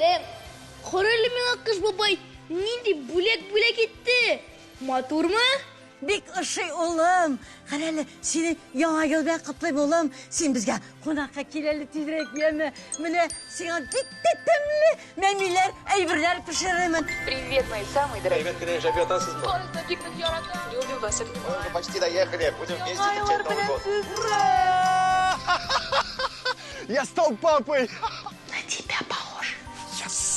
Сәлем. Қарайлы мен аққыш бабай, ненде бүлек-бүлек етті. Матурма? Бик ышый улым. Қарайлы, сені яңа ел бәк құтлайм улым. Сен бізге қонаққа келелі тезірек еме. Міне, сеңа бик тәтімлі мәмилер, әйбірлер пішіремін. Привет, мои самые дорогие. Привет, Кирилл, живет Люблю вас, обнимаю. Мы почти доехали, будем вместе встречать Новый год. Ура! Я стал папой! На тебя похож.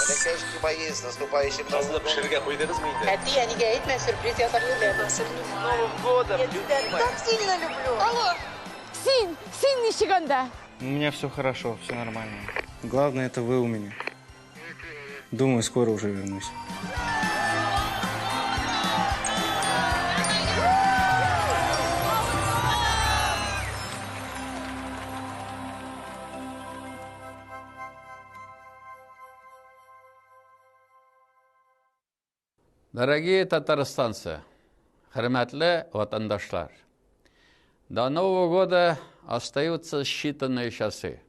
Полицейские бои с наступающим Новым годом. Пішерге қойдыңыз мıydı? А ты, я не говорит, мне сюрприз, я так люблю вас, обнимаю. Новым годом! Я тебя так сильно люблю. Алло. Син ничеганда. У меня все хорошо, все нормально. Главное, это вы у меня. Думаю, скоро уже вернусь. Дорогие татарстанцы, хөрмәтле ватандашлар, до Нового года остаются считанные часы.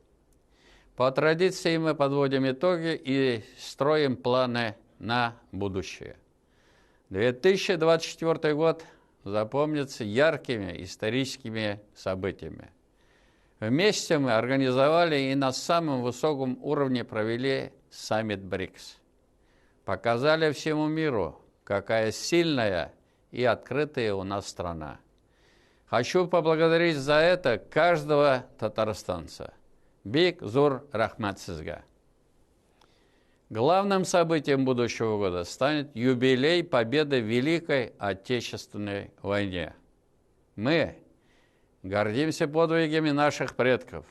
По традиции мы подводим итоги и строим планы на будущее. 2024 год запомнится яркими историческими событиями. Вместе мы организовали и на самом высоком уровне провели саммит БРИКС. Показали всему миру, какая сильная и открытая у нас страна. Хочу поблагодарить за это каждого татарстанца. Бик зур рахмат сизга. Главным событием будущего года станет юбилей победы в Великой Отечественной войне. Мы гордимся подвигами наших предков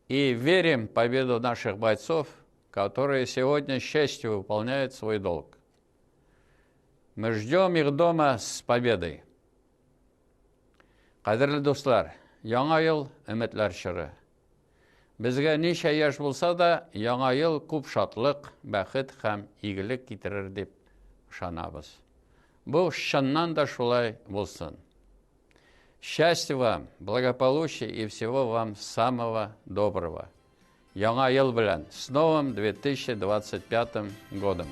и верим в победу наших бойцов, которые сегодня с честью выполняют свой долг. Мы ждем их дома с победой. Қадірлі достар, яңа ел үмітлер шыры. Бізге неше яш болса да, яңа ел күп шатлық, бәхет һәм игілік китерер деп ышанабыз. Бұл шыннан да шулай болсын. Счастья вам, благополучия и всего вам самого доброго. Яңа ел белән, с новым 2025 годом.